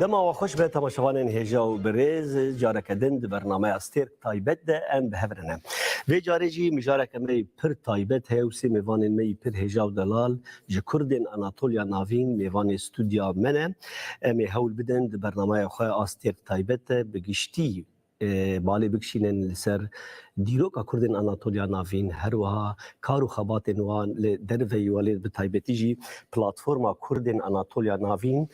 دما وخوش به تماشاوان هجا و برز جارک دند برنامه استیر تایبت ده ام بهورنه و جارجی مجارک می پر تایبت ه و سی میوان می پر هجا و دلال ج کردن اناتولیا ناوین میوان استودیا منه ام هول بدند برنامه خو استیر تایبت بگشتی بالي بكشينن لسر ديروكا كردن اناتوليا نافين هروها كارو خبات نوان لدرفي ولد بتايبتيجي بلاتفورما كردن اناتوليا نافين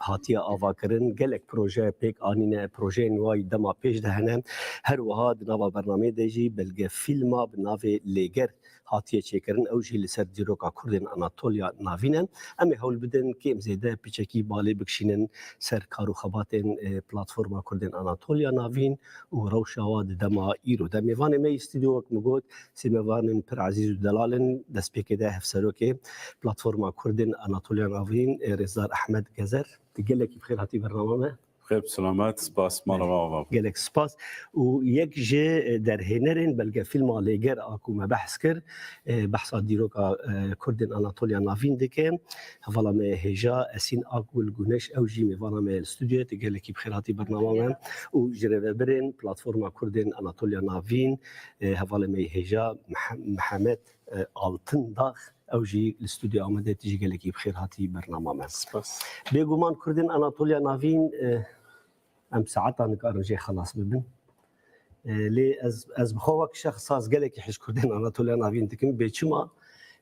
هاتيا افاكرن جلك بروجي بيك انينا بروجي نواي دما بيش دهنه هروها دنوا برنامج دجي بلغ فيلما بنافي ليجر هاتیه چیکرن اوجی لسر دیروکا کردن اناتولیا ناوینن اما هول بدن کیم زیده پیچکی بالی بکشینن سر کارو خباتن پلاتفورما کردن اناتولیا ناوین و روشاواد دما ایرو دم میوان می استودیو وقت مگود سی میوان پر عزیز و دلالن دست پیکده هفسرو که پلاتفورما کردن اناتولیا ناوین رضا احمد گزر تقلك بخير هاتي برنامج خير بسلامات سباس مالا بابا قالك سباس ويك جي در هنرين بلقى فيلم ليجر اكو ما بحث كر بحث ديروكا كردن اناتوليا نافين دكان فوالا ما هجا اسين اكو الجونش او جي مي فوالا ما الاستوديو تقالك بخير هاتي برنامج وجري برين بلاتفورما كردن اناتوليا نافين فوالا ما هجا محمد التن داخ اوجي الاستوديو عمده تجي قال لك بخير هاتي برنامج سباس بيقومان كردن اناتوليا نافين ام ساعتها نكارجي خلاص ببن لي از بخوك شخص قال لك حش كردن اناتوليا نافين تكم بيچما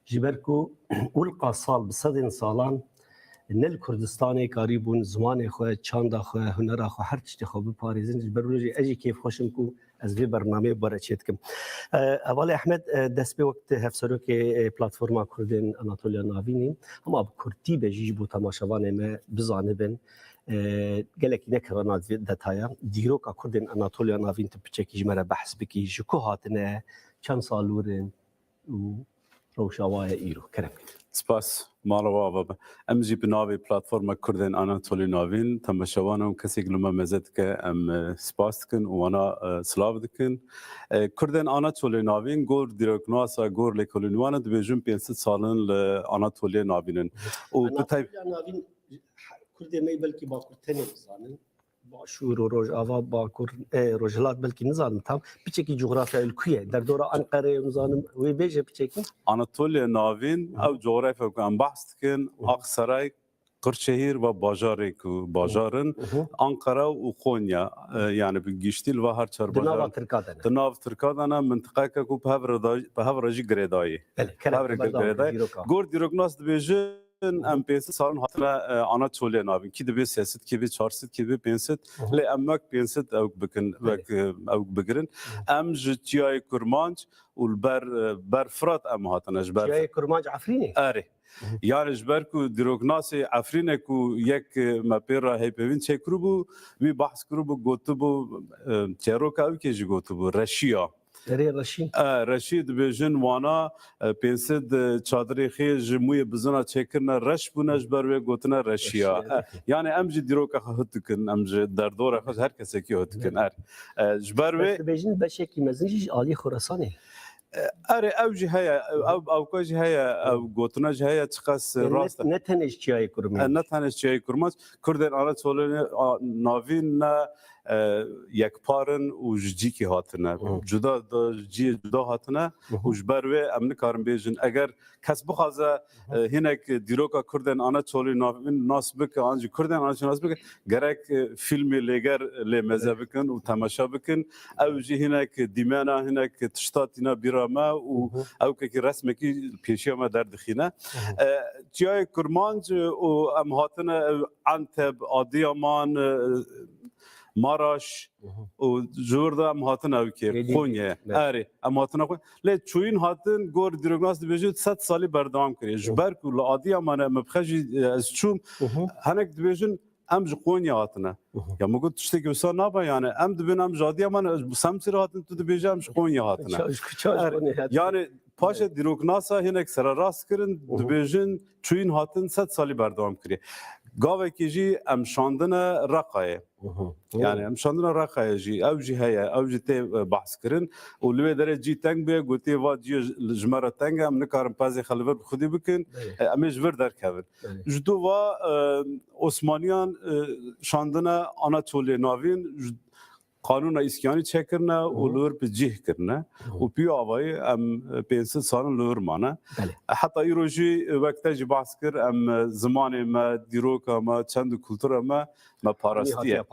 جبركو ولقى صال بصدن صالان ان الكردستاني قريبون زمان خو چاند خو هنر خو هر چی خو بپاريزن جبرولوجي اجي كيف خوشمكو از وی برنامه برچیتکم اول احمد دست به وقت هفسرو که پلتفرما کردن اناتولیا ناوینی هم اب کردی بجیج بو تماشاوان ما بزانبن گلک نکرنا دتایا دیروکا کردن اناتولیا ناوین تپچکی جمره بحث بکی جکو هاتنه چند سالورن و روشاوای ایرو کرم سباس مالا بابا امجي بناوي بلاتفورما كردن اناتولي نافين تم شوانا كسيق لما مزدك ام سباستكن وانا سلافدكن كردن اناتولي نافين غور ديروكناسا غور لكولونوانا دبيجون بينست سالن لاناتولي نافينن وبتاي نافين كردي مي بلكي باكر تاني بزانن باشور و روج آوا باکر روجلات بلکه نزانم تام پیچکی جغرافیا الکویه در دوره انقره نزانم وی بیجه پیچکی اناتولیا ناوین او جغرافیا که ام بحث کن اقصرای قرشهیر و باجاری که باجارن انقره و خونیا یعنی بگیشتیل و هر چهار باجار دناو ترکادنا منطقه که کو به هفراجی گریدایی گور دیروگناس دبیجه ام پیس سالن هاتنا اناتولیا ناوین کی دبی سیاست کی بی چارست کی بی پنست لی امک پنست او بکن او بگرن ام جتیای کرمانج والبر فرات ام هاتنا جبر جتیای کرمانج عفرینی اره يعني جبركو ديروغناسي عفرينكو يك ما بيرا هي بين تشكروبو وي بحث كروبو غوتبو تشيروكا او كيجي غوتبو رشيا رشید بیژن وانا پنسد چادری خیج موی بزنا چکرنا رش بونج بر و گوتنا رشیا یعنی امج دیروکا هات کن امج در دور خود هر کسی کی هات کن جبر و بیژن بشکی مزنج عالی خراسانی اره اوجی هيا او کوجی هيا او گوتنا هيا تخص راست نتنش چای کرمان نتنش چای کرمان کردن آن سوال ناوین یک پارن و جدی کی هاتنه جدا جی جدا هاتنه و جبر و امن کارم بیجن اگر کس بخوازه هنک دیروکا کردن آن سوال ناوین ناسبک آنجی کردن آن ناسبک گرک فیلم لگر لمزه بکن و تماشا بکن اوجی هنک دیمانا هنک تشتاتینا بیراما و او که رسم کی پیشی ما در دخینه جای کرمانج و ام هاتنه عنتب آدیامان ماراش و جوردا مهاتن او که خونیه اره مهاتن خون لی چوین هاتن گور دیروگناس دیویژن 100 سالی بردام کردی جبر کو لادی امان مبخجی از چوم هنک دیویژن ام خونیه هاتنه یا مگو تشتی که وسا نبا یعنی ام دبین ام جادی امان سمسر هاتن تو دیویژن ام خونیه هاتنه یعنی پاش دیروگناسا هنک سر راست کردن دیویژن چوین هاتن 100 سالی بردام کردی گاوکی جی ام شاندن رقایه يعني مشان راقه جي او جي هيا او جي تي بحث كرن ولوي دري جي تانك بي قلتي فا جي جمره تانك من كارم بازي خلفر بخدي بكن امش فر در كبر جدو وا عثمانيان شاندنا اناتولي ناوين قانون اسكاني چکرنا و لور بجيه کرنا و بيو آوای ام 500 سال لور مانا حتى ایروجی وقتا جی بحث کر ام زمان ما دیروکا ما چند کلتور ما پاراستیه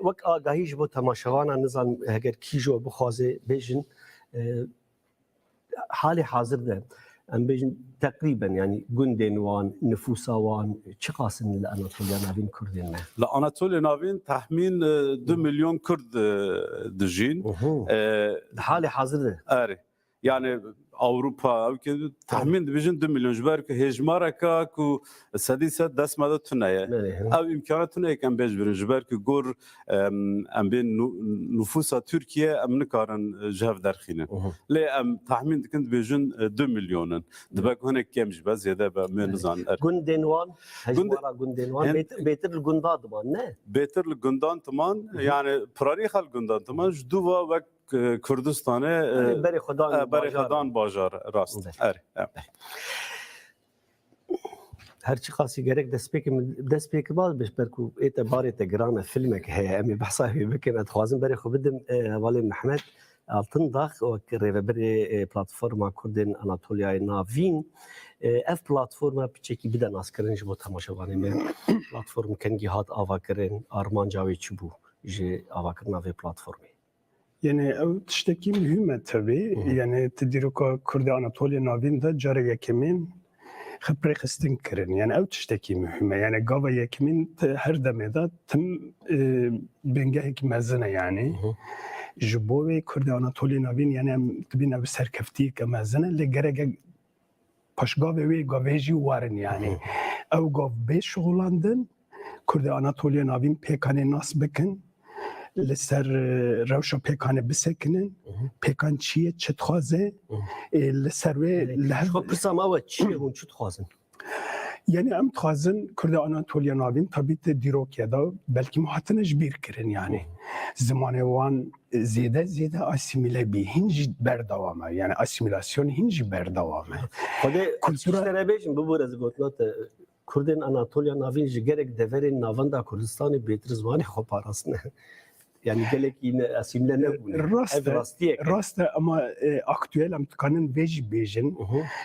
وک آگاهیش بو تماشاوانا نظام اگر کیجو بخوازه بیجن حال حاضر ده ام بیجن تقريبا يعني جندن وان نفوسا وان چقاسن لاناتوليا نافين كردين ما لاناتوليا نافين تحمين 2 مليون كرد دجين حالي حاضر ده اري يعني اوروبا او كده تحمين بيجن 2 مليون جبارك هجماركا كو سديسه داس ماده تنايا او امكاناتنا كان بيجبر جبارك جور ام بين نفوسا تركيا ام نكارن جهف درخينه لي ام تحمين كنت بيجن 2 مليون دبك هناك كم جبا زياده من نزان جندنوان هجمارا جندنوان بيتر الجندان ضمان نه بيتر الجندان تمان يعني براريخ الجندان تمان جدوا وقت کردستانه بری خدان باجار راست هر چی خاصی گرک دست پیک باز بش برکو اعتبار تگران فیلمک هی امی بحثای بکن خوازم بری خو بدم والی محمد altın dağ o revberi platforma Kurdin Anatolia'ya navin ev platforma piçeki bir de naskırın bu tamaşavanı me platform kengi hat avakırın Armancavi çubu je avakırın ve platformu. Yani ev tişteki mühime tabii. Yani tediruka Kurdi Anatolia navin da cara yekemin xepre xistin kirin. Yani ev tişteki mühime. Yani gava yekemin her demeda tüm bengehek mezene yani. Jibo ve Kurdi Anatolia navin yani tibin ev serkefti ke mezene le gerege paşgave ve gaveji warin yani. Ev gav beş oğlandın Kurdi Anatolia navin pekane nas bekin لسر روشا پیکانه بسکنن پیکان چیه چه تخوازه لسر و خب پرسام اوه چیه اون چه تخوازن yani em txazin Kurdi Anatoliya navîn tabii te dîrokê da belkî muhatine ji bîr kirin yani zimanê wan zêde asîmîle bî hin jî berdewam e yani asîmîlasyon hin jî berdewam e Xwedê kultura bêjin bibûre ez gotina te Kurdên Anatoliya navîn ji gerek deverên navenda Kurdistanê bêtir zimanê xwe parastin yani gelek yine asîmle nebûne rast ama aktüel em dikanin vê jî bêjin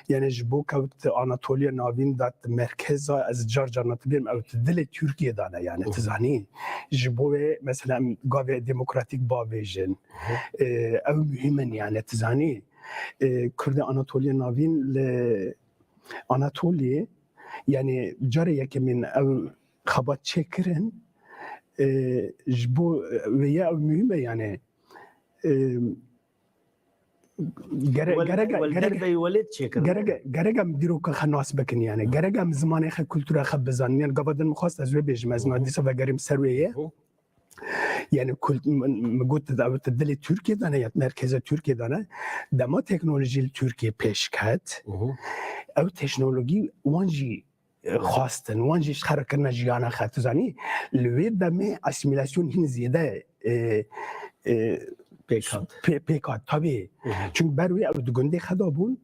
yani ji bo kewt Anatoliya navîn da merkeza ez car natibêm ew ti dilê Tirkiyê da ne yani tu zanî ji bo wê mesela em gavê demokratîk bavêjin ew mühim e yani tu zanî Kurdi Anatoliya navîn li Anatoliye yani carê yekemîn ew xebat çêkirin ji bo wê ya ew mühim e yani gerek em dîroka xwe nas bikin yani gerek em zimanê xwe kultura xwe bizanin yani gava din mixwast ez wê bêjim ez dîsa vegerîm ser wê ye yani got ew ti dilê Tirkiyê de ne ya merkeza Tirkiyê de ne dema teknolojî li Tirkiye pêş ket ew teknolojî wan jî خواستن وانجی شخرکرنا جیانا خاطزانی لوی دمه اسیمیلاسyon hin ziyade پیکات tabii çünkü berwi ev dugunde xadabun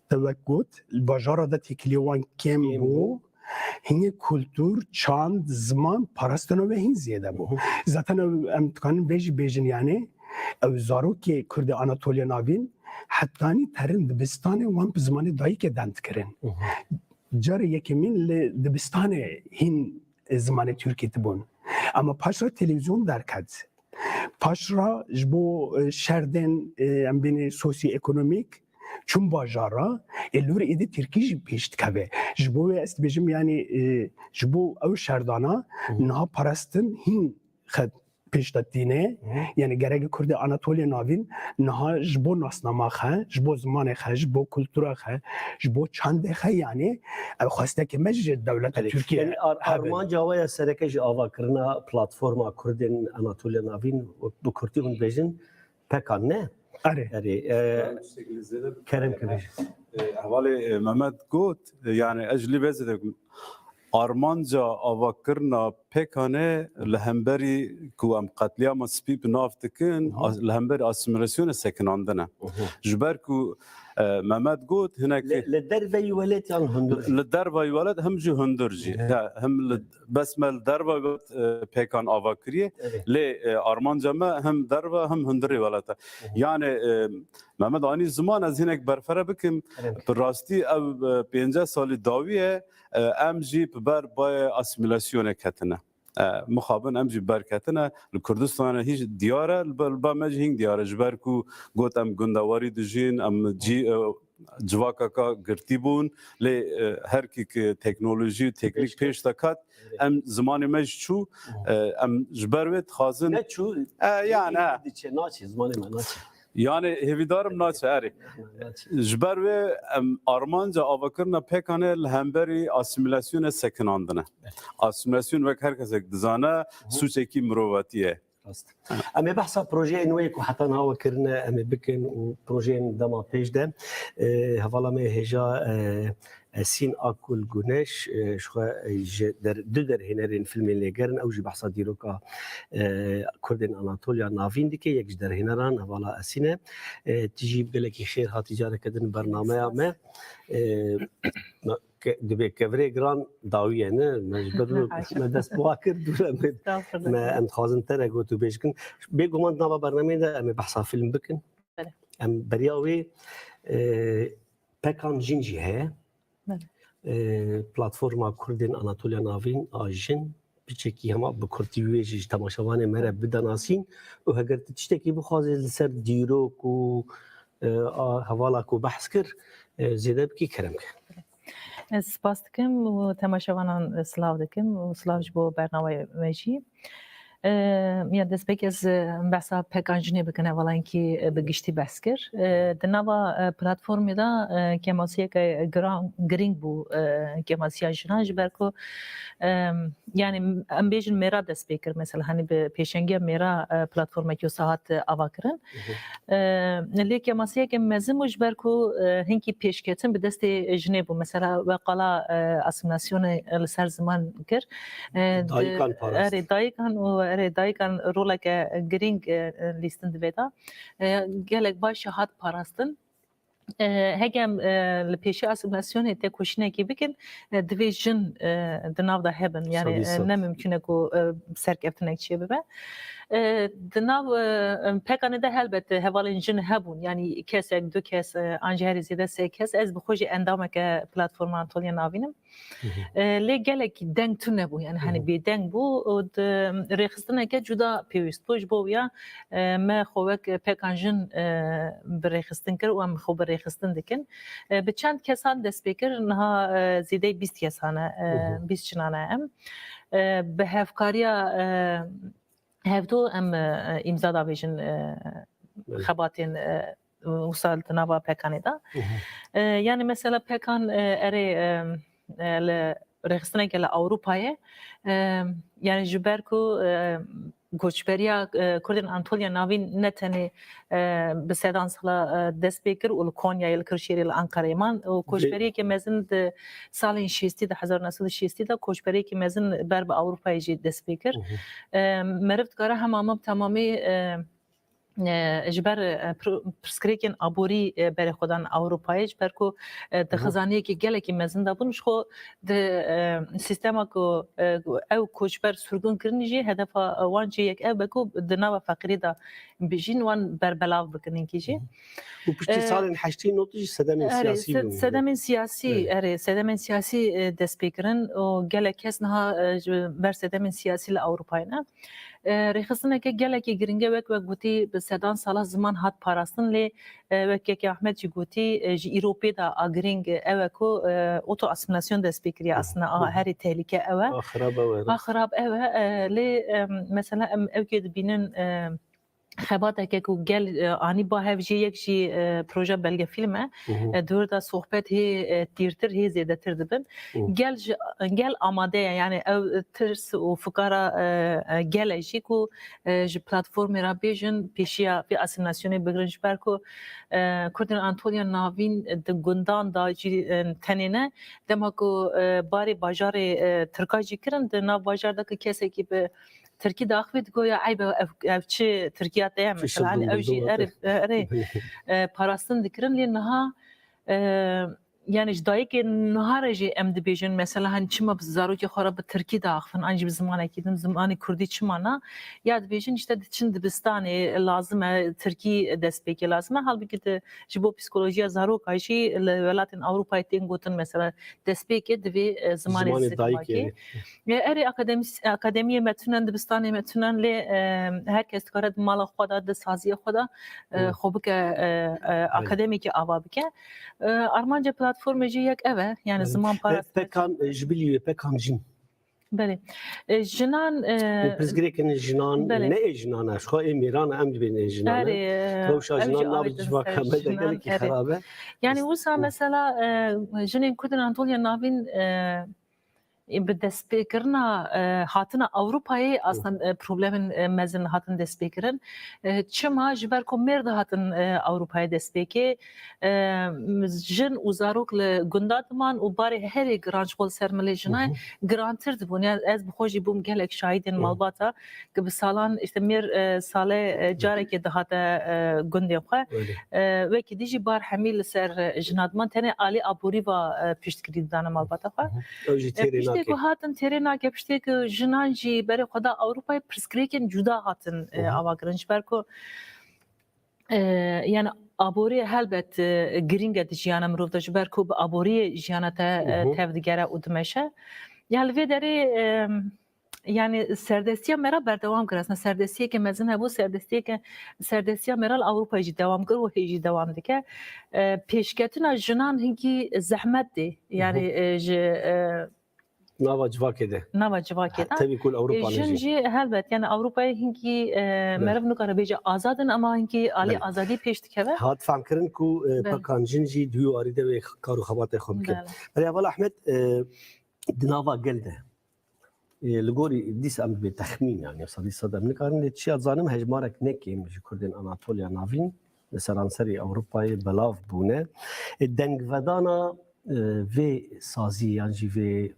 tevekkut bajara da tekliwan kem bu hinge kültür çand zaman parastano ve hin ziyade bu zaten em tıkanın bejin yani ev zaroki Kurdi Anatoliya navin hattani terin dibistane wan bi zamanê dayîkê dentkirin carê yekemîn li dibistanê hîn zimanê Tirkiyê dibûn ama paşra televîzyon derket paşra ji bo şerdên em bînê sosyoekonomîk çûn bajara lûr êdî Tirkî jî pêş dikeve ji bo wê ez dibêjim yani ji bo ew şerdana niha parastin hîn pêşdatîne yani gerek Kurdi Anatoliya navîn niha ji bo nasnama xwe ji bo zimanê xwe ji bo kultura xwe ji bo çandê xwe yani ew xwestekê me ji dewleta Tirkiye Armanca waya sereke ji avakirina platforma Kurdên Anatoliya navîn bi Kurdî hûn bêjin pekan ne kerem kibêjin حوالی Mehmet got yani ejli bezede armanca avakirna pekane lehemberi ku em qetliyama spî bi nav dikin lehemberi asimilasyona sekinandine. Ji ber ku Mehmet got hinekî للدربي ولات يعني هندر li dervayê welat hem jî hundir jî hem li besmel derva got pêkan ava kiriye lê armanca me hem derva hem hundirê welat e. Yani Mehmet anî ziman ez hinek berfere bikim bi rastî ev 50 salî dawî ye em jî bi ber bayê asimilasyonek ketine. Mixabin em jî berketine li Kurdistanê hîç diyar e li ba me jî hîn diyar e ji ber ku got em gundewarî dijîn em cî civakaka girtî bûn lê herkî teknolojî teknik pêş dikat em zimanê me ji çû em ji ber wê dixwazin ne çu yani naçi zamanı me naçi yani hêvîdarim naçe erê ji ber wê em armanca avakirina pêkanê li hemberî asimilasyona sekinandine. Asimilasyon wek her kesek dizane sûçekî mirovatî ye. اما بحثا بروجي نويك وحتى نهاو كرنا اما بكن وبروجي دما بيج ده هفالا ما هجا سين اكل جونش شو در در هنرين فيلم اللي قرن اوجي بحثا ديروكا كردن اناطوليا نافين ديكي يك در هنران هفالا اسينه تجيب لك خير ها تجاره كدن برنامج ما دبي كفري جران داوية نه مجبور ما دست بواكر دولا ما أم خازن ترى قلت بيشكن بيجو من نبى برنامج ده أم بحث فيلم بكن أم برياوي بكان جينجي هي بلاتفورما كردين أناطوليا نافين آجن بچکی هم بکرتی ویجی تماشاوانه مره بدناسین و هگر تشتکی بخوازی لسر دیروک و حوالا کو بحث کر زیاده بکی کرم که سپاس دکم و تماشاوانان سلاو دکم و سلاوش بو برنامه ویجی یا دست بک از بحثا پکانجنی بکنه ولان کی بگشتی بحث کر دنوا پلتفرمی دا کماسیه که گرینگ بو کماسیه جناج برکو yani em bêjin mêra dest pê kir mesela hani bi pêşengiya mêra platformekî sahat ava kirin lê kemasiyekê mezin û ji ber ku hinkî pêşketin bi destê jinê bû mesela we qala asimilasyonê li ser ziman kir dayikan û dayikan roleke girîng lîstin dibe da gelek baş hat parastin هەگەم لە پێشی ئاسیمیلاسیۆنێ تێ کوشتنێکی بکن divê jin di nav da hebin yani nemimkune ku serkeftinek çê bibe di nav pekanê de helbet hevalên jin hebûn yani kesek du kes an jî herî zêde sê kes ez bi xwe jî endameke platforma Anatoliya navînim lê gelek deng tune bû yani hani bêdeng bû rêxistineke cuda pêwîst bû ji bo ya me xwe wek pekan jin bi rêxistin kir û em xwe bi rêxistin dikin bi çend kesan dest pê kir niha zêdeyî 20 kesan e 20 çinan e em bi hevkariya hevdû em îmza davêjin xebatên wisa di nava pekanê da yani mesela pekan erê li rêxistineke li Ewropayê yani ji ber ku koçberiya Kurdên Anatoliya navîn ne tenê bi sedan sala dest pê kir û li Konyayê li Kırşehirê li Ankarayê man û koçberiyekê mezin di salên şêstî de 1960 da koçberiyekê mezin ber bi Ewropayê jî dest pê kir meriv dikare hemama bi temamî ji ber pirsgirêkên aborî berê xwe dan Ewropayê ji ber ku di xizaniyekê gelekî mezin da bûn ji xwe di sîstema ku ew koçber surgun kirin jî hedefa wan jî yek ev be ku di nava feqîrî da bijîn wan berbelav bikin hinkî jî û piştî salên heştî notî jî sedemên siyasî bûn sedemên siyasî erê sedemên siyasî dest pê kirin û gelek kes niha ji ber sedemên siyasî li Ewropayê ne rêxistineke gelekî giringe wek gotî bi sedan sala ziman hat parastin lê wekekî Ahmed jî gotî ji îropê da a giring ew e ku oto asimilasyon dest pê kiriye aslında herî tehlike ew e xirab ew e lê mesela em evkê dibînin خباتك کو گل آنی با هفجی یک جی پروژه بلگه فیلمه دور دا صحبت هی تیرتر هی زیاده تر دبن گل آماده یعنی او ترس و فکارا گل ایشی کو ج پلتفرم را بیجن پیشیا بی اسیمناسیون بگرنج برکو کردن آنتولیا ناوین د گندان دا جی تنینه دما کو باری باجار ترکاجی کرن د نا باجار دا که کسی که به تركي داخل تقول يا عيبه أفشي تركيا تيام مثلا عن أوجي أري باراستن ذكرن لأنها يعني جدايك نهار جي أم دبيجن مثلا هنشما بزاروك خراب بالتركي داخل أنجي بزمان أكيد زماني كردي شمانا يا دبيجن إشتى تشند دبستاني لازم تركي دسبيكي لازم هل بكت جبو بسيكولوجيا زاروك هايشي الولايات أوروبا يتنقطن مثلا دسبيكي دبي زماني زكماكي أري أكاديمية متنن دبستاني متنن ل هركس كارد مال خدا دسازي خدا خوبك أكاديميك أبابك أرمانجا پلتفرم جی یک اوه یعنی زمان پاراست پکان جبلی پکان جن بله جنان پرزگری کن جنان نه جنان اش خو میران ام بین جنان روشا جنان نابج با کمه دگل کی خرابه یعنی وسا مثلا جنین کدن انطولیا ناوین بدست بکرنا هاتنا أوروبایی اصلا پروبلم مزن هاتن دست بکرن چما جبر کو مرد هاتن أوروبایی دست بکی جن وزاروک لگندات من و باره هری گرانج قول سرملی جنای گرانتر دبون یعنی از بخوجی بوم گلک شاهدین مالباتا که بسالان اشتمیر ساله جاره که دهات گندی خو و که دیجی بار حمیل سر جناد من تنه علی ابوری و پیشت کردن دانه مالباتا خو که هاتن ترینا که پشتی که جنانجی برای خدا اروپای پرسکریکن جدا هاتن آواگرنج برکو یعنی آبوری هلبت گرینگ دیجیانم رو داشت برکو به آبوری جیانت تفدیگره ادمشه یعنی وی داری یعنی سردستی مرا بردوام کرد. سردستی که مزن هبو سردستی مرا اروپایی جی دوام کرد و هیچ دوام دیگه پیشکتنا جنان هنگی زحمت دی یعنی نوا جواكده نوا جواكده تبي كل اوروبا جنجي هلبت يعني اوروبا هنكي مرف نكره بيجا آزادن اما هنكي علی آزادی پیش دکه هات فهم كرن كو بكان جنجي ديو اريده و كارو خباطه خم كن بل اول احمد دناوا قلده لغوري ديس ام بتخمين يعني صدي صدم نكارن تشي ظانم هجمارك نكي مش كردن اناطوليا نافين مثلا سري اوروبا بلاف بونه الدنگ ودانا في سازي يعني في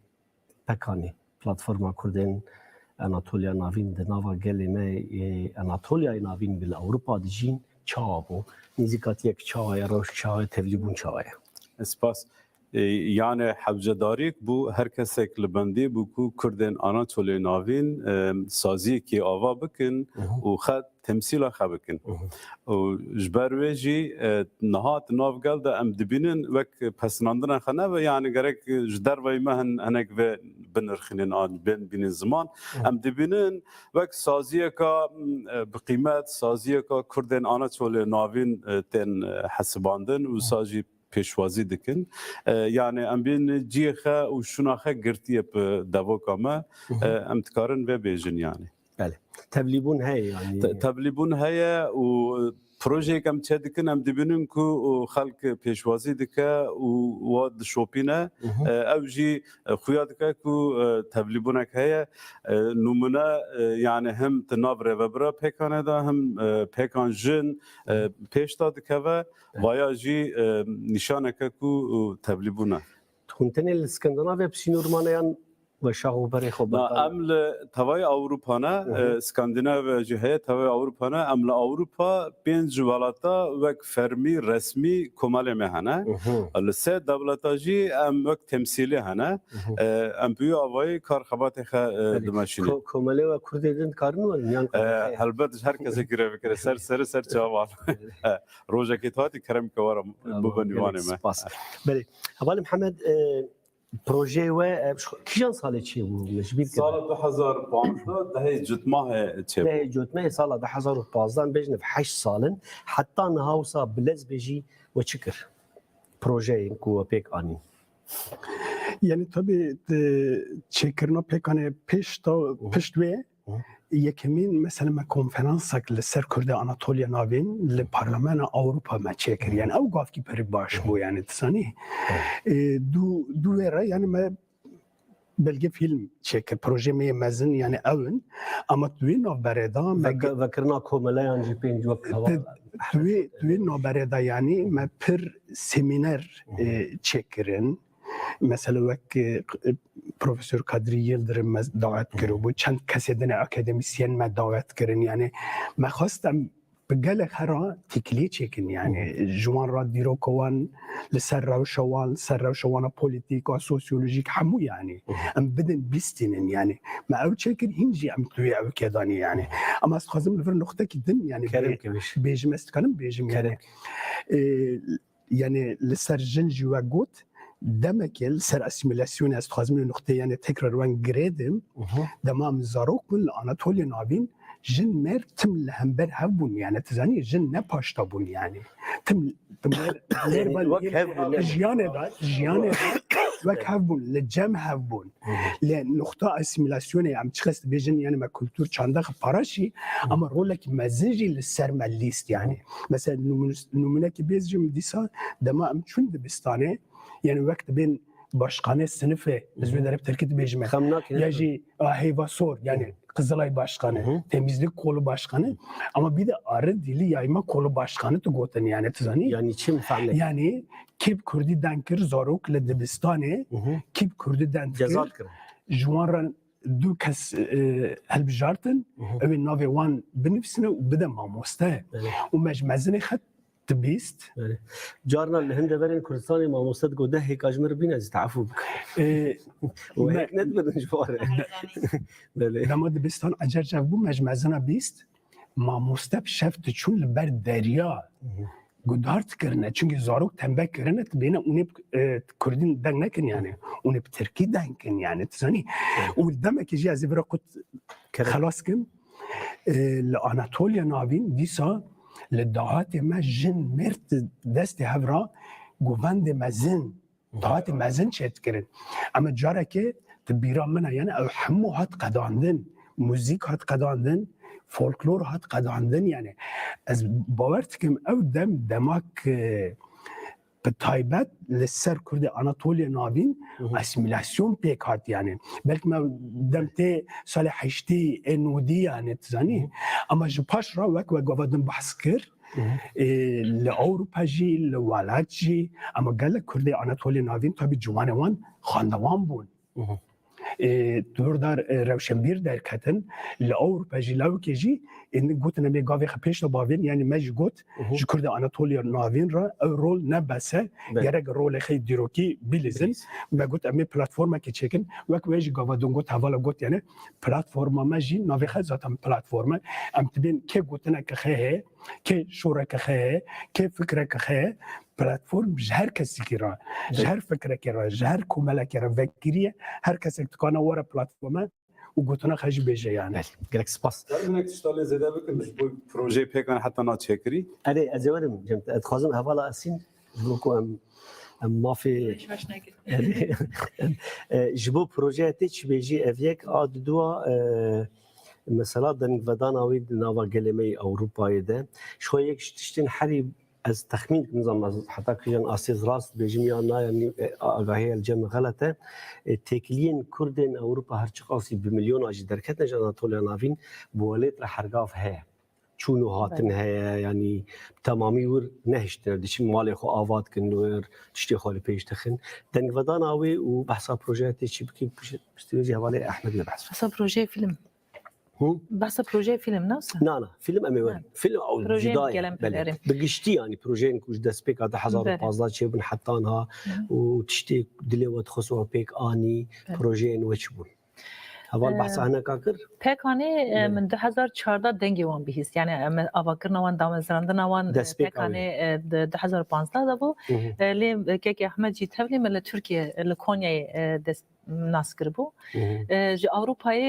پکانی پلتفرما کردن اناتولیا ناوین د ناوا گلمه اناتولیا ناوین بل اروپا دجین چابو نزیکات یک چای روش چای تبلیبون چای اسپاس يعني حبجه داريك بو هر کسک لبندی بو کو کردن اناتولیا ناوین سازی کی آوا بکن و خد تمثيل خبكن وجبرويجي نهات ناف قال ده ام دبينن وك بسناندنا خنا يعني غرك جدر وي مهن هنك بنرخنين ان بين الزمان ام دبينن وك سازيكا بقيمه سازيكا كردن اناتول ناوين تن حسباندن وساجي پیشوازی دکن یعنی ام بین جیخه و شناخه گرتیه به دواکامه ام تکارن و بیجن یعنی بله تبلیبون هی یعنی تبلیبون هی و پروژه کم چه دکن ام دبینن کو خلق پیشوازی دکه و واد شوپینه او جی خویا دکه کو تبلیبونه که نمونه یعنی هم تناب ربرا پیکانه دا هم پیکان جن پیش داد که و ویا جی نشانه که کو تبلیبونه تونتنی الاسکندنافیا بسینورمانیان و شاهو برای خوب امل توای اروپا نه اسکاندیناویا جهه توای اروپا نه امل اروپا پنج ولاتا وک فرمی رسمی کمال مهنه لسه دولتا جی ام وک تمثیلی هنه ام بیو آوای کار خبات خ دمشینی کماله و کردن کارن و میان البته هر کسی گره بکره سر چاوال روزه کی تاتی کرم کوارم ببنیوانه ما بله حوال محمد پروژه و کیان سال چی بود مشبیر سال 2015 دهه جتماه چه دهه جتماه سال 2015 بجن في 8 سالن حتى نهاوسا بلز بيجي وشكر بروژه کو پیک آنی یعنی تو به چکرنا پیکانه پشت و یکمین مثلا ما کنفرانسک لسر کرده آناتولیا ناوین لپارلمان اروپا ما چکر یعنی او گفت کی پر باش بو یعنی تسانی دو را یعنی ما بلگه فیلم چکر پروژه می مزن یعنی اون اما توی نوبردا ذكرنا كوملايان جي بين جوك توی نوبردا یعنی ما پر سمینر چکرن مثلا وک پروفسور کادری یلدرم دعوت کرد بود چند کسی دن اکادمیسین ما دعوت کردن یعنی ما خواستم بقال خرا تکلی چکن یعنی جوان را دیرو کوان لسر روشوان پولیتیک و سوسیولوژیک همو یعنی ام بدن بیستینن یعنی ما او چکن هنجی ام توی او کدانی یعنی اما از خواستم لفر نقطه که دن یعنی بیجم استکانم بیجم یعنی لسر جنجی و گوت دمکل سر اسیمیلاسیون است خواستم نقطه یعنی تکرار وان گریدم دمام زاروک من آناتولیا ناوین جن مر تم لهمبر هبون يعني تزاني جن نباشتا بون يعني تم جيانه وك هبون لجم هبون لان نقطه اسيميلاسيون عم تشخص بيجن يعني ما كولتور چاندخ باراشي اما رولك مزنجي للسر ماليست يعني مثلا نمونك بيزجم ديسا دما ام چون دبستانه يعني وقت بين başkanı sınıfı özür Türkiye'de bejme yaji heyvasor yani Kızılay Başkanı, temizlik kolu başkanı ama bir de arı dili yayma kolu başkanı tu goten yani tuzani yani çim fa'le yani kip kurdi dankir zoruk le dibistane kip kurdi dankir cezat kır juanran دو کس هالبجارتن او ناوی وان بنفسنا وبدا ماموسته ومجمزني خد تبيست جارنا الهند برين كردستاني ما مستد قده هيك اجمر بينا تعرفوا وهيك ندبر نجوار لما دبستان اجر جابو مجمزنا بيست ما مستب شفت چون لبر دریا گدارت کرنه چونکه زاروک تنبه کرنه بین اونی کردین دنگ نکن یعنی اونی ترکی دنگ کن یعنی تزانی اول دمه که جی از برا قد خلاص کن لآناتولیا ناوین دیسا لدهات ما جن مرت دست هفرا گووند مزن دهات مزن شد کرن اما جاره که تبیرا منه یعنی او همو هات قداندن موزیک هات قداندن فولکلور هات قداندن یعنی از باورت کم او دماک به تایبت لسر کرد آناتولیا ناوین اسیمیلاسیون پیک هات یعنی بلکه ما دمته سال 80 انودی یعنی تزانی اما جو پاش را وک گوادن بحث کرد لأوروپا جی لولاد جی اما قال کرد آناتولیا ناوین تابی جوان وان خاندوان بون دور دار روشنبیر در کتن لأوروپا جی لاوکی جی این گوت نمی گاوی خپیش رو باوین یعنی مج گوت جو کرد آناتولیا ناوین را او رول نبسه گرگ رول خیلی دیروکی بیلیزن ما گوت امی پلتفرما که چکن وک ویج گاوا دون گوت حوالا گوت یعنی پلتفرما ما جی ناوی خیلی ذاتم پلتفرما ام تبین که گوتنه که خیه که شوره که خیه که فکره که خیه پلتفرم هر کسی که را هر فکره که را هر کومله که را وکریه هر کسی که تکانه وره پلتفرما و گوتنه خیلی بیجه یعنی گرک سپاس منك تشتغل زياده بك مش بروجي بيكان حتى نوت شكري اري ازورم جمت اتخازم هوالا اسين بلوكو ام ما في جبو بروجي تيش بيجي افيك اد دوا مثلا دنگ وداناوی ناوا گلمه اوروپای ده شو یک تشتین حری از تخمین نظام حتی که اساس راست بجیم یا نه یعنی آگاهی الجمع غلطه تکلین کردن اوروپا هر چقاسی به میلیون اجی درکت نجات آناتولیا ناوین بولت رحرگاف ها چونو هاتن ها یعنی تمامی ور نهشتن دیشی مال خو آواد کنور تشتی خالی پیش تخن دنگ وداناوی و بحثا پروژه چی بکی بستیجی حوالی احمد نبحث بحثا پروژه فیلم بحث پروژه فیلم نوسه نه فیلم امیوان فیلم او جدای بگشتی یعنی پروژه اینکوش دست پیک آده 1015 چه بن حتی آنها و تشتی دلی و تخصو پیک آنی پروژه این وچ بون اول بحث عنه کاکر پیکانه من 2014 دنگی وان بهیست یعنی آواکر نوان دامزرانده نوان پیکانه 2015 دا بو لی که احمد جی تبلی مل ترکیه لکونیای دست ناسکر بو ج اروپای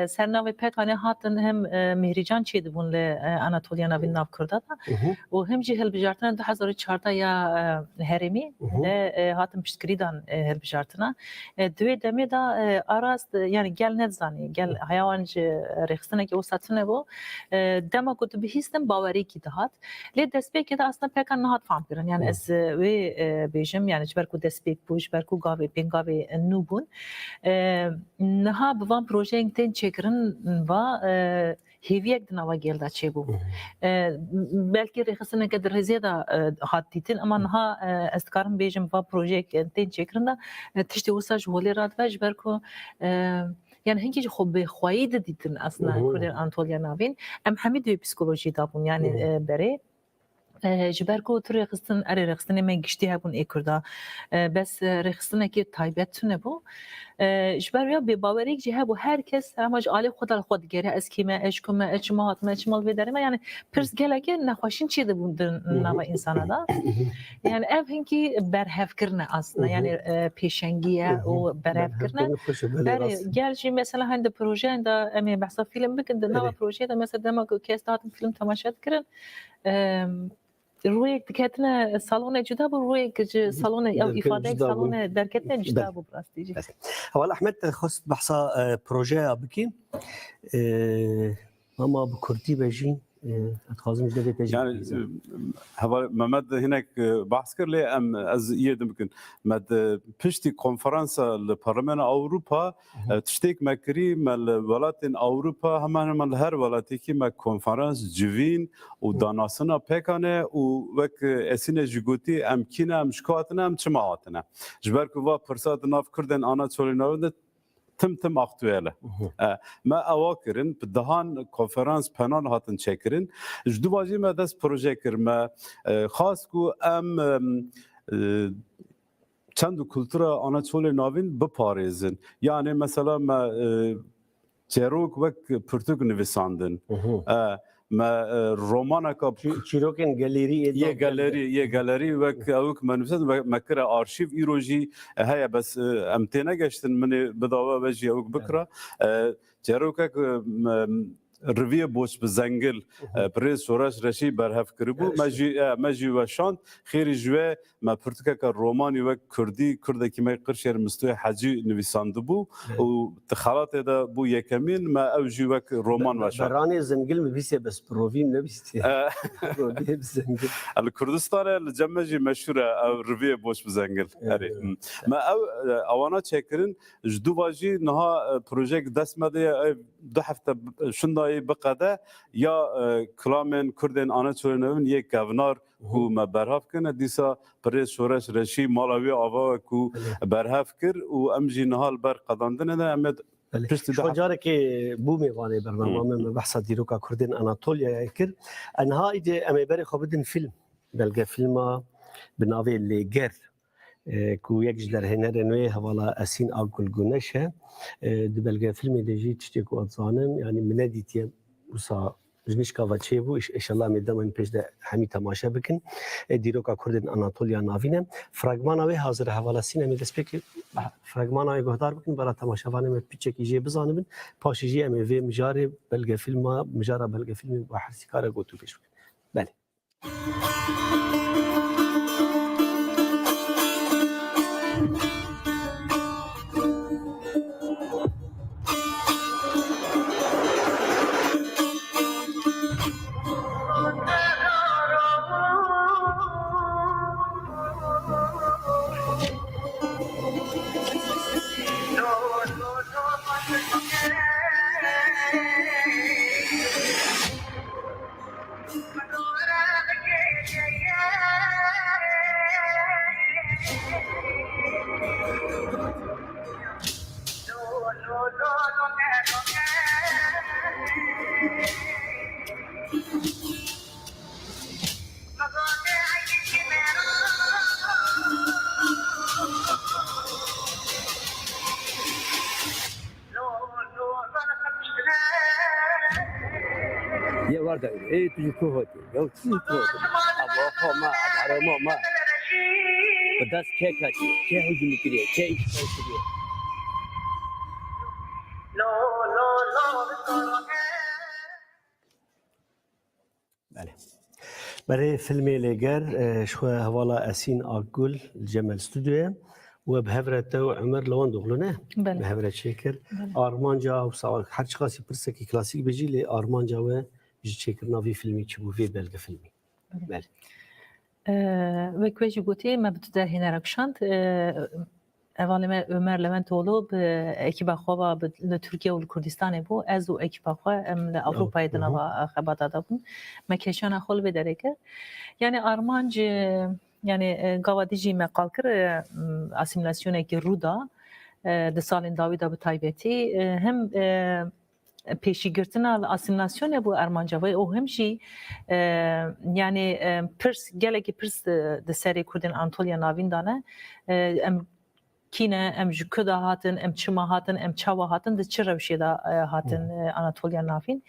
سرناوی پکانه هاتن هم مهریجان چید بون ل اناتولیا ناوین ناو کرده و هم جی هلبجارتن 2014 یا هرمی هاتن پشتکریدان هلبجارتنا دوی دمی دا آراست yani gel ne zani gel hayvancı rexsine ki o satına bu dema kutu bihistem bavari ki dahat le despek da aslında pek an nahat fam kirin yani ez ve bejim yani jberku despek bu jberku gavi pengavi nubun naha bu projenin ten çekirin va heviyek dinava gelda çebu belki rexsine kadar reziyada hatitin ama naha estkarım bejim va projek ten çekirin da tişte usaj voli rad ve jberku yani هنگی خب به خواهید دیدن اصلا کردن آناتولیا ناوین ام همه دوی پسیکولوژی دابون yani بره جبرکو تر رخصتن اره رخصتن من گشتی هبون اکردا بس رخصتن که تایبت تونه بو جبریا به باوری که هبو herkes همش عالی خود خود گره از کیمه اشکمه اچمات مچمال بدریم yani پرس گله که نخواشین چی ده بودن نوا انسانا da yani ev hinki berhev kirne aslında yani peşengiye o berhev kirne gel şimdi mesela hani proje da emi bahsa film bikin de nava proje da mesela demek ki istatım film tamaşa kirin روی دکتن سالن جدا بود روی که سالن یا ifade سالن درکتن جدا بود راستیجی. حالا احمد خواست بحثا پروژه بکیم اما بکردی بجین اتخاذ مجدد تجربه يعني هذا ممد هناك بحث كر لي ام از يد ممكن مد بشتي كونفرنسا لبرلمان اوروبا تشتيك مكري مال ولاتين اوروبا هم هر ولاتي كي ما كونفرنس جوين وداناسنا بيكانه وك اسينه جوتي ام كينا مشكاتنا ام جماعتنا جبركو وا فرصات ناف كردن انا توليناود تم اختواله ما اواكرن بدهان کنفرانس پنان هاتن چکرین جدو بازی ما دست پروژه کر ما خاص کو ام چند کلتورا آناتول ناوین بپارێزن yani mesela ما چروک وک پرتوک نویساندن ما رومانا کا چیروکن گالری یه گالری وک اوک منوسد مکره آرشیو ایروجی هيا بس امتنا گشتن من بداوا وجی اوک بکرا چروک رویه بوش بزنگل پریز سوراش رشی برهف کربو مجی وشان خیری جوه ما پرتکه که رومانی و کردی کرده که ما قرشیر مستوی حجی نویسانده بو و تخالات دا بو یکمین ما او جوه رومان وشان برانی زنگل مبیسه بس پروفیم نبیسته رویه بزنگل الکردستان الجمجی مشهوره او رویه بوش بزنگل ما او اوانا چکرین جدو واجی نها پروژه دست مده دو هفته شندای بقده یا کلامن کردن آناتولنون یک گونار کو ما برهاف کنه دیسا پریز شورش رشی مالاوی آوا کو برهاف کر و امجی نهال بر قداندن ده امد شو جاره که بو میوانه برنامه من بحث دیروکا کردن آناتولیا کر انها ایده امی بری خوابدن فیلم بلگه فیلم بناوی لیگر کو یک جدر هنر نوی حوالا اسین آگل گونشه دی بلگه فیلمی دیجی تشتی کو اتزانم یعنی من دیتیم وسا جنشکا و چه بو انشالله میدم این پیش ده همی تماشا بکن دیروکا کردن آناتولیا ناوینه فراگمانا وی حاضر حوالا سینمی دست پکی فراگمانا وی گهدار بکن برای تماشاوانه می پیچه کی جه بزانم پاشی جه امی وی مجاره بلگه فیلم مجاره بلگه فیلم با حرسی کاره گوتو پیش بکن بله يا ورده ايه تجي كوهتي لو تجي كوهتي ابوها ما ابوها ما بداس كيكاتي كي هو جمكري كي ايش كري بله برای فیلم لگر شو حوالا اسین آگل جمال استودیو و به هفرت و عمر لوان دغلونه بله. به هفرت شکر آرمانجا و سوال هر چقاسی پرسه که کلاسیک بجی لی آرمانجا و بجی شکر ناوی فیلمی چی بوفی بلگ فیلمی بله و کوچی گویی ما بتو در هنر اکشاند اول ما عمر لونتولو به اکیبا خواه به ترکیه و کردستان بود از او اکیبا خواه ام اروپای دنوا خبر داده بود مکشان خال بداره که یعنی آرمانج یعنی گوادیجی مقال کرد اسیمیلاسیونه که رودا ده سال داویدا به تایبتی هم پیشگیرتنا اسیمیلاسیونه بو ارمانجاوی او همشی یعنی پرس گلگی پرس ده سری کردن آنتولیا ناوین دانه ام کینه ام جکدا هاتن ام چما هاتن ام چاوا هاتن ده چه روشی دا هاتن آناتولیا نافین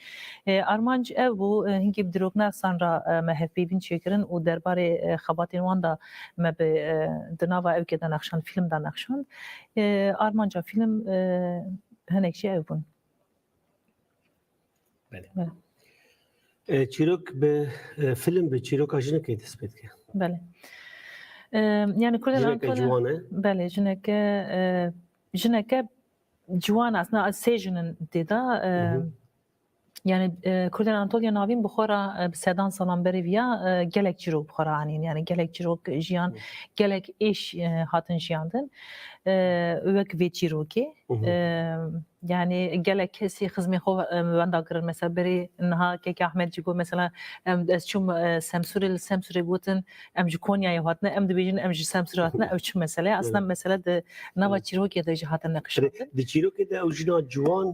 آرمانج او بو هنگی بدروگنا سانرا مهفی بین چیکرن و درباره خباتین وان دا ما به دناوا او که دا نقشان فیلم دا نقشان آرمانجا فیلم هنکشی او بون بله چیروک به فیلم به چیروک آجنه که دست که بله yani جنك جوانه بله جنك جوان اصلا سیجنن دیدا yani Kurdin Antalya navin buxara sedan salan beriviya gelek ciro buxara anin yani gelek ciro jiyan gelek iş hatın jiyandın vek ve ciro ki yani gelek kesi xizmi xo vanda kırır mesela beri naha ki Ahmet Cigo mesela ez çum semsuri gutun em ji Konya'ya hatna em de bijin em ji semsuri hatna ev çum mesela aslında mesela de nava ciro ki de hatın nakışatın de ciro ki de ujna جوان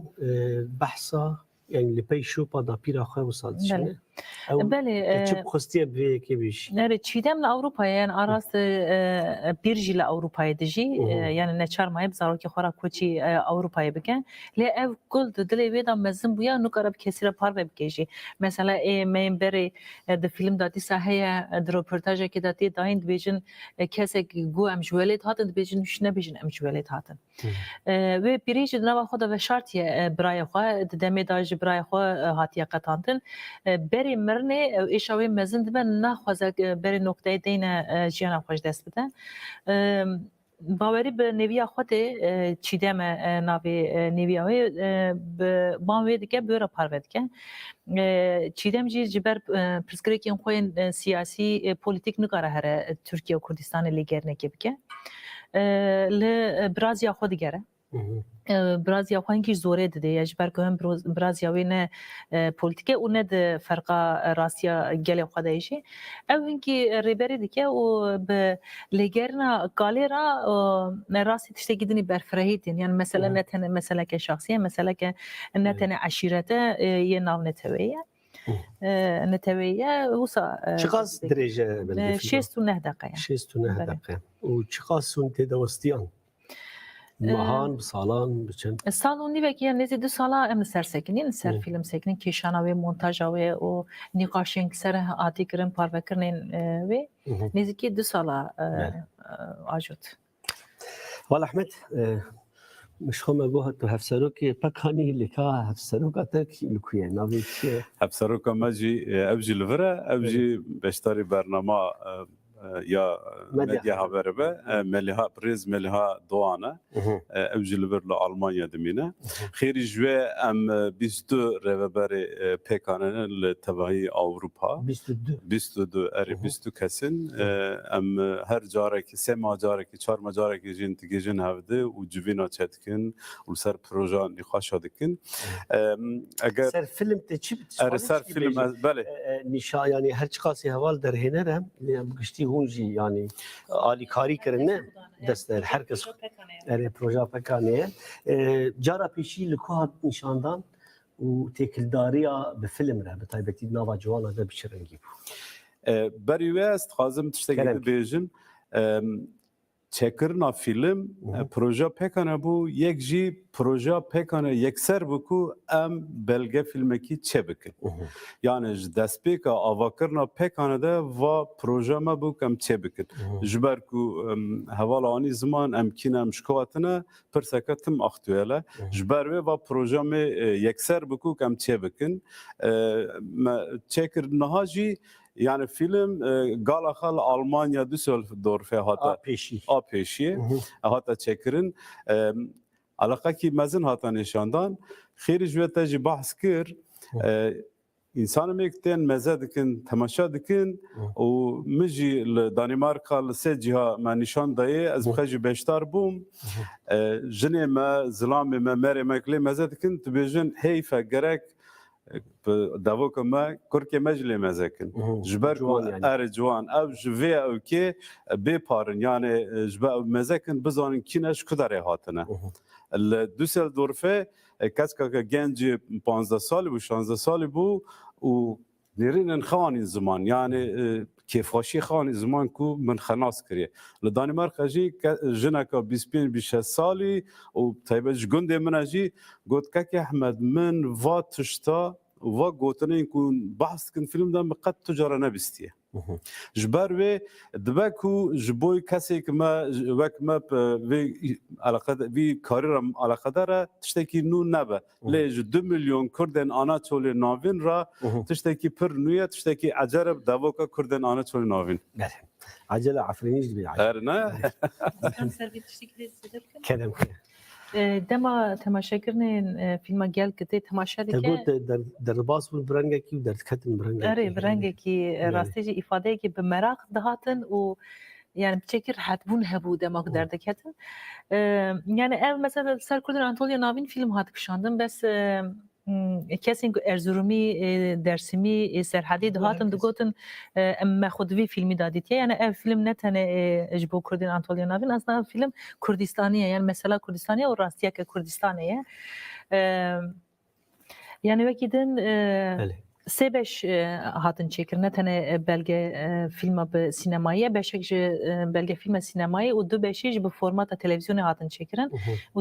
بحثا يعني اللي بيشو بعد بيرا خير وصادشنه بله تشوف خستيه بيك بيش نرى çiğdem Avrupa'ya yani arası bir jile Avrupa'ya dici yani ne çarmaya bizarro ki xora koçi Avrupa'ya beken le ev kul de dile veda mezin bu ya nukarab kesire parve bkeji mesela men beri de film da disa heye de röportaja ki da ti dahin bejin kesek gu em jwelet hatın bejin şne bejin em jwelet hatın ve biriji dava xoda ve şartiye braya xwa deme da braya xwa hatiye qatantın beri مرنه ایشاوی مزند به نخوازه بری نقطه دینه جیانا خوش دست بده باوری به نویا خود چیدم ناوی نویاوی به باوی دیگه بیاره پرود که چیدم جی جبر پرسکری که خوین سیاسی پولیتیک نگاره هر ترکیه و کردستان لیگر نکیب که ل برازیا خود گره برازیا خوان کی زوره ده یا جبر کوم برازیاوی نه پولیتیکه و نه ده فرقا راسیا گله خدایشی او اینکی ریبری دیگه و به لگرنا گالرا راسی تشته گیدنی برفرهیتین yani mesela ne tane mesela که شخصیه مثلا که نه تane عشیرته یه ناو نتویه نتویه وسا چقاس درجه بلده 69 دقیقه 69 دقیقه و چقاس سون تدوستیان مهان بسالان بچن سالونی وکی yani nezi دو سالا ام سر سکنین سر فیلم سکنین کیشانا و مونتاژ و نقاشین سر آتی کرن پاروکرنین و nezi کی دو سالا آجود وال احمد مش هم جوه تو هفسروك بكاني لكا هفسروك اتك لكويا نابي هفسروك ماجي ابجي الفرا ابجي بشتري برنامج یا مدیا هاوربه ملها برز ملها دوانه اوج لبر لآلمانیا دمینه خیلی جوه ام 22 رهبر پکانن لتبعی اروپا 22 اری 22 کسین ام هر جاره که سه ماه جاره که چهار ماه جاره که جن تیجن هفته و جوینا چتکن و سر پروژه نقاش دکن اگر سر فیلم تچیب سر فیلم بله نشا یعنی هر چقاسی حوال در هنره گشتی هونجی yani alikari کرنه دست herkes eri proje pekane cara peşi likuhat nişandan و تکلداریا به فیلم را به تایبەتی ناوا جوانا ده بچرنگی بو بریوه است خازم تشتگی بیجن çekirna film proje pekane bu yek jî proje pekane yekser bu ku em belge filmekî çebikin. Yani ji destpêka avakirina pekane de va proje me bû em çebikin. Ji ber ku hevala anî ziman em kîne em şikawatine pirseke tim aktûyel e. Ji ber wê va proje me yekser bû ku em çebikin. Me çekir niha jî yani film gala xal Almanya Düsseldorf'e hata Peşi. apêşiye hata çekirin alaqekî mezin hata nîşandan xêrî ji wê te jî behs kir însanê tên meze dikin temaşa dikin û min jî li Danimarka li sê ciha me nîşan daye ez bixwe jî beşdar bûm jinê me zilamê me merê me lê meze dikin dibêjin heyfe gerek داوکه ما کرکی مجلی مزکن جبر کو ارجوان او جوی او کی بپارن یعنی جبر مزکن بزانن کینش کداره هاتنه دوسلدورفه کس که گنج 15 سالی و 16 سالی بو و نرین خوانی زمان یعنی کیفاشی خوانی زمان کو من خلاص کریه لدانمارک جی جنکا 25 سالی و تایبش گنده من جی گفت که احمد من و تشتا و گوتنین کن بحث کن فیلم دام قد تجاره نبستیه جبر و دبکو جبوی کسی که ما وقت ما وی علاقه وی کاریم علاقه داره تشتکی نو نبه لیج 2 میلیون کردن آناتول ناوین را تشتکی پر نویه تشتکی عجرب داوکا کردن آناتول ناوین عجله عفرینیش بیعجله نه کدام که دما تماشا کردن فیلم گل کتی تماشا تقول دیگه در باس بون برنگه کی و در کتن برنگه اره برنگه کی راستی جی ifade کی به مراق دهاتن و yani بچکر حتبون هبو دما که درده کتن yani ev mesela Serkurdin Antalya Navin film hat kışandım bes kesin Erzurumi Dersimi Serhadi dhatın digotin em xudvi filmi dadit yani ev film ne tane jbo Kurdin Antalya Navin aslında film Kurdistaniye yani mesela Kurdistaniye o rastiye ke Kurdistaniye yani vekidin سه هاتن چکر نه تنه بلگه فیلم به سینمایی بهشش بلگه فیلم سینمایی و دو بهشش به فرمات تلویزیون هاتن چکرن و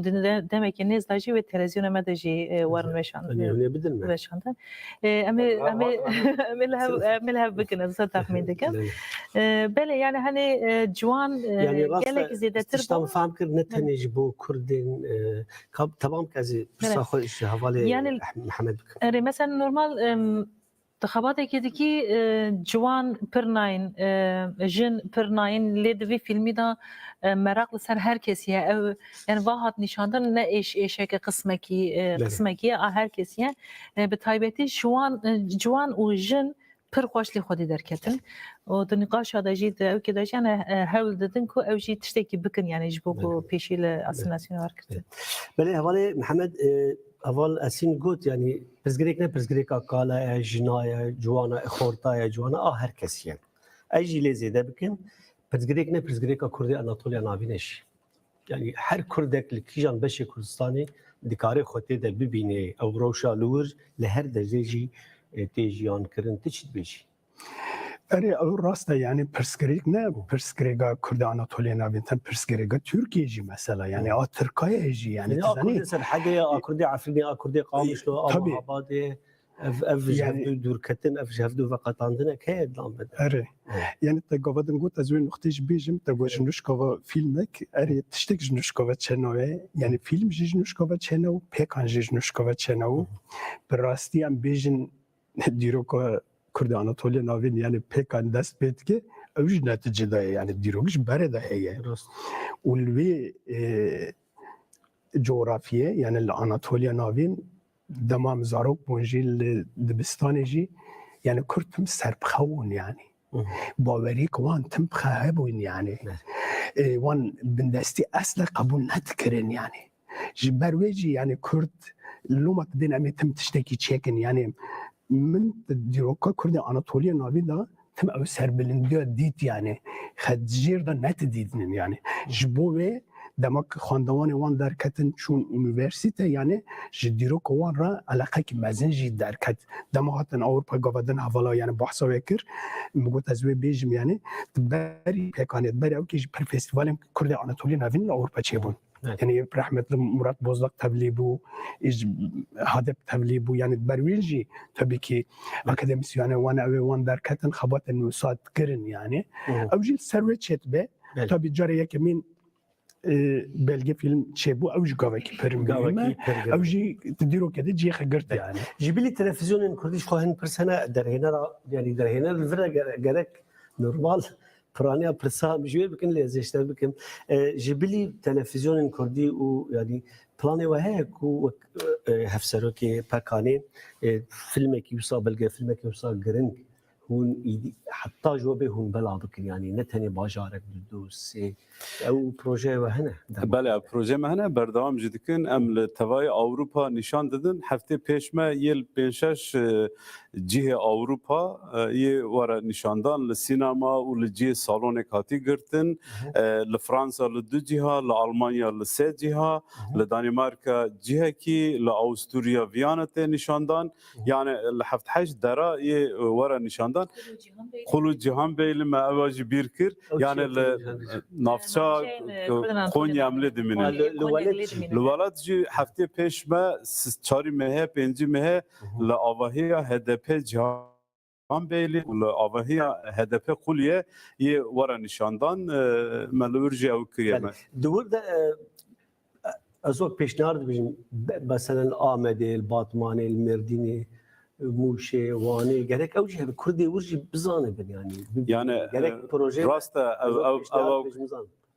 دمه که نیز داشی و تلویزیون ما داشی ورن وشاندن امل بکنه زد تخمین دکم بله یعنی هنی جوان گله زیاده تر تشتم فهم کرد نه تنه جبو کردن کاب تمام کازی بسخوش حواله محمد بکن مثلا نورمال تخباته که دیگه جوان پرناین جن پرناین لیدوی فیلمی دا مراقل سر هر کسیه yani vahat nişandan ne eşe که قسمکی هر کسیه به تایبتی جوان و جن پر خوشلی خودی درکتن و دنقاش هذا جيد او كده يعني حاول ددنكو او جي تشتكي بكن يعني جبوكو بيشي لاسناسيون هركت بله حواله محمد اول اسین گوت یعنی پرزگریک نه پرزگریک کالا جنای جوانا خورتا جوانا هر کسیه اجی لزیده بکن پرزگریک نه پرزگریک کردی آناتولیا ناوینش یعنی هر کردک لکیجان بشه کردستانی دکاره خودی ده ببینه او روشا لور لهر درجه تیجیان کردن تشید بشی اره او راسته yani پرسکریک نه پرسکریکا کرد آناتولیا ناوین تن پرسکریکا ترکیه جی مثلا yani ترکیه جی yani تزنی سر حاجه کردی عفرینی کردی قامش لو آباد اف جهدو دور کتن اف جهدو فقط عندنا كيد لام بده اره yani تقابلن قلت از وين نقطه بيجم تقول جنوشكوا فيلمك اره تشتك جنوشكوا تشنوه yani film جنوشكوا تشنو بيكان جنوشكوا تشنو براستی ام بيجن دیروکا کرد آناتولیا ناوین yani pekan dest pet ki evj neticede yani dirogiş bere de heye ulvi coğrafya yani Anatolya navin demam zarok bonjil dibistaneci yani kurtum serpxavun yani باوری کوان تم خابون yani وان بندستی اصلا قبول نتکرن yani جبرویجی yani Kürt لومك دين امي تم تشتكي تشيكن يعني من ديروكا كردي اناطوليا نافي دا تم او سربلنديو ديت يعني خدجير دا نت ديدن يعني جبوه دمک خواندوان وان درکتن چون یونیورسیته یعنی جدیرو کوان را علاقه که مزن جی درکت دم هاتن اروپا گاودن حوالا یعنی بحثا وکر مگوت از وی بیجم یعنی بری پکانیت بری او که پر فستیوال کرد آناتولی نوین اروپا چه بون یعنی رحمت مراد بوزلاق تبلیبو ایج هدف تبلیبو یعنی برویلجی tabii ki akademisyen وان درکتن خبات نوسات کرن یعنی او جیل سروچت به tabii جاره یکمین belge film çebu avj gavaki permgavaki avji tdiro kede ciye khagirte yani جبلي تلفزيون كرديش خواهن برسنة درهنا يعني درهنا الفرق جرك نورمال فرانيا برسا مجوي بكن لازشتر بكم جبلي تلفزيون كردي ويعني بلاني وهيك وهفسروكي باكاني فيلمك يوصل بلقى فيلمك يوصل جرينج هون حتى جوابه هون بلا بكن يعني نتني باجارك دوسي او بروجي وهنا بله پروژه مهنه بردوام جدیکن ام لتوای اروپا نشان دادن هفته پیش ما یل پنشش جیه اروپا یه وارا نشاندان لسینما و لجیه سالون کاتی گرتن لفرانسا لدو جیها لالمانیا لسه جیها لدانمارکا جیه کی لاوستوریا ویانت نشاندان یعنی لحفت حش درا یه وارا نشاندان خلو جهان بیل ما اواجی بیر کر یعنی نافچا خونی عمله دمینه لولاد جی هفته پیش ما چاری ماه پنجی ماه لآواهی HDP جهان بیلی و لآواهی HDP قلیه یه ورا نشاندان ملورجی او کریمه دور ده ازوک پیشنهاد بجیم مثلا آمده الباطمانه المردینه موشه وانه گرک اوجه به کردی ورجی بزانه بن yani گرک پروژه راسته او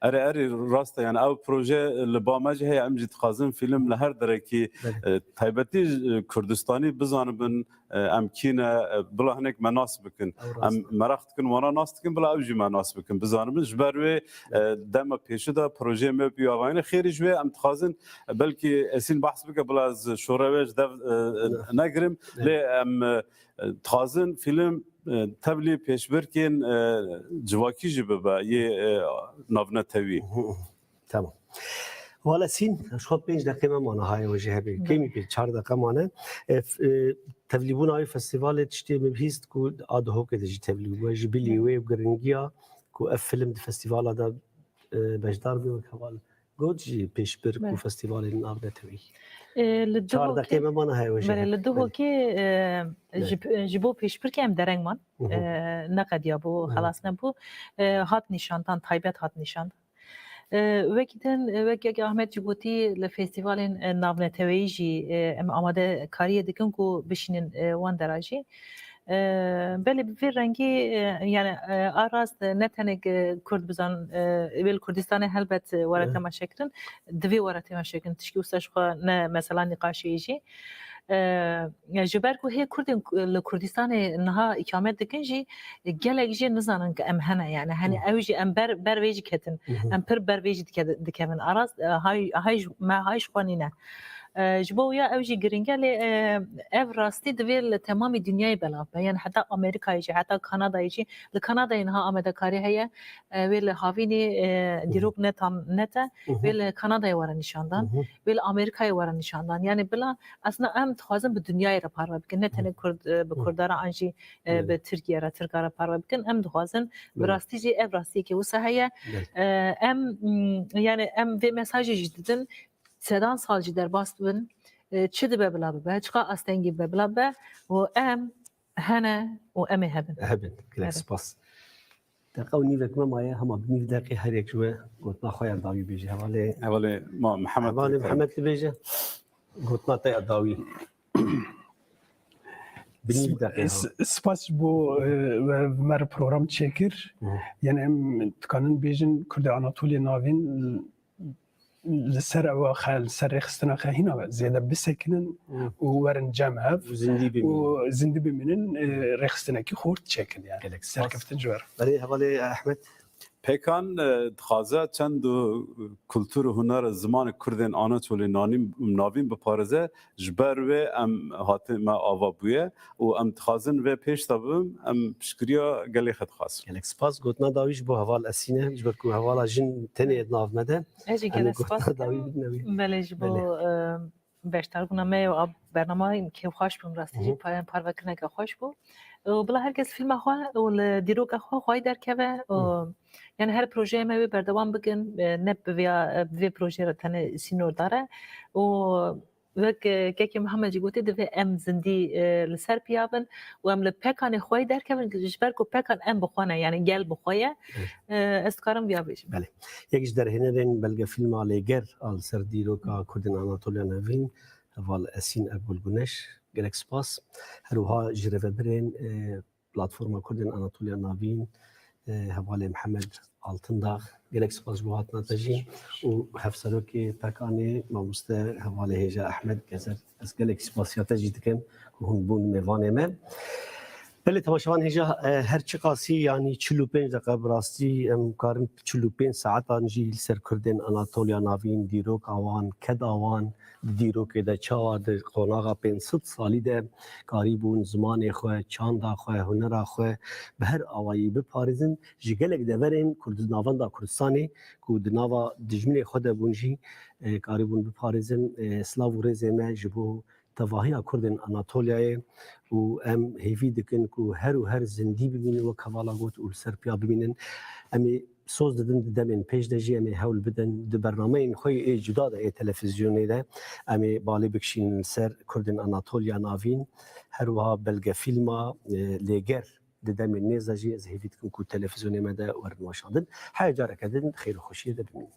اري راسته يعني او بروجي لبامج هي ام جد خازن فيلم لهر دركي تايبتي كردستاني بزان بن امكينه بلا هناك مناسبكن ام مرختكن وانا ناستكن بلا اوجي مناسبكن بزان بن جبروي دما بيشدا بروجي ما بيوانه خير جوي ام تخازن بلكي اسين بحث بك بلا شورويج دف نگرم لي ام تخازن فيلم تبلی پیشبرکن جواکی جبه یه نافنه تاوی تمام والا سین شخص 5 دقیقه مانه های وجه بی کمی بی 4 دقیقه مانه تبلیبون های فستیوال تشتی مبهیست کو آده که دجی تبلیبون جبلی و گرینگیا کو فیلم فستیوال دا بجدار بیو کهوال گوجی پیشبر کو فستیوال نافنه تاوی 4 دقیقه مانه های وجه بله لدو که جبو پیشبر که ام درنگ من نقد یا بو خلاص نبو هات نشاندان تایبت هات نشاند وکیدن وکی احمد جبوتی لفستیوال ناونتویجی ام آماده کاری دکن کو بشینن وان دراجی بله به رنگی یعنی آراست نتنگ کرد بزن ویل کردستان هلبت ورته مشکلن دوی ورته مشکلن تشکی استش نه مثلا نقاشیجی جبر کو هی کردستان نها اقامت دکنجی گلک جی نزانن که ام هنه یعنی هنی اوجی ام بر ویج کتن ام پر بر ویج دکمن آراست هایش خوانینه جبويا اوجي جرينجالي اف راستي دويل تمام دنياي بلا يعني حتى امريكا يجي حتى كندا يجي لكندا انها امدكاري هي ويل هافيني ديروك نتا ويل كندا ورا نشاندان ويل امريكا ورا نشاندان يعني بلا اصلا ام تخازن بالدنيا را بارا بكن نتن كرد بكردارا انجي بتركيا را تركارا بارا بكن ام تخازن براستي جي اف راستي كي وسهيا ام يعني ام في مساج جديدن سدان سالجی در باست بن چه دبه بلا به چقا استنگی به بلا به و ام هنه و ام هبن كلاك سباس دقيقة نيفك ما مايا هم بنيف دقيقة هريك شوي قلت ما خويا داوي بيجي حوالي محمد بيجي قلت ما طيق داوي بنيف دقيقة سپاس بو مر پروگرام چکر یعنی ام تکانن بیجن کرد آناتولی ناوین لسر او خال سر خستنا خهينا زياده بسكنن وورن جامعه وزندي بمنن رخستنا كي خورت شكل يعني سركفت جوار بري حوالي احمد پیکان دخوازه چند کلتور و هنر زمان کردن آناتولی ناوین بپارزه جبر و ام هات ما آوا بویه و ام دخوازن و پیش تابم ام شکریا گلی خد خواست. گلک سپاس گوتنا داویش بو هوال اسینه جبر کو هوال جن تنه ناو مده اجی گله سپاس بله جبو بیشتر کنم و برنامه که خوش بیم راستی پایان پروکنه که خوش بود و بلا هرگز فیلم خواه و دیروگ خواه در که یعنی هر پروژه ما بردوام بکن نه به پروژه را تنه سینور داره و که محمد جگوتی دوی ام زندی لسر پیابن و ام لپکان خواه در که جبر کو پکان ام بخونه یعنی گل بخواه استکارم بیا بیشم. بله یکیش در هنرین بلگه فیلم آلیگر آل سر دیروگا کردن آناتولیا نوین هوال اسین اقبالگونش گلک سپاس هروها جرفه برین پلاتفورما کردن آناتولیا نوین هوال محمد آلتنداغ گلک سپاس بوهات نتاجین و هفسروکی پکانی ماموسته هوال هیجا احمد گذر از گلک سپاسیاتا جیدکن که هون بون میوانه من بله تماشاوان هجا هر چه قاسی یعنی 45 دقیقه براستی امکارن 45 ساعت انجیل سر کردن آناتولیا ناوین دیروک آوان کد آوان دیروک ده چا ده قوناغا 500 سالی ده کاری بون زمان خواه چاند خواه هنر خواه به هر آوایی بپارزن جگلک دورین کرد ناوان دا کردستانی که دناوا دجمن خود بونجی کاری بون بپارزن سلاو و رزمه جبو تواهی کردن آناتولیای و ام هیوی دکن که هر زندی ببینن و کوالا گوت و سرپیا ببینن امی سوز دادن دمین پیش دجی امی هول بدن د برنامه این خوی جدا ده تلویزیونی ده امی بالی بکشین سر کردن آناتولیا ناوین هر وها بلگه فیلما لیگر دمین نیزاجی از هیوی دکن که تلویزیونی مده ورن واشاندن های جاره کدن خیر و خوشی ده ببینن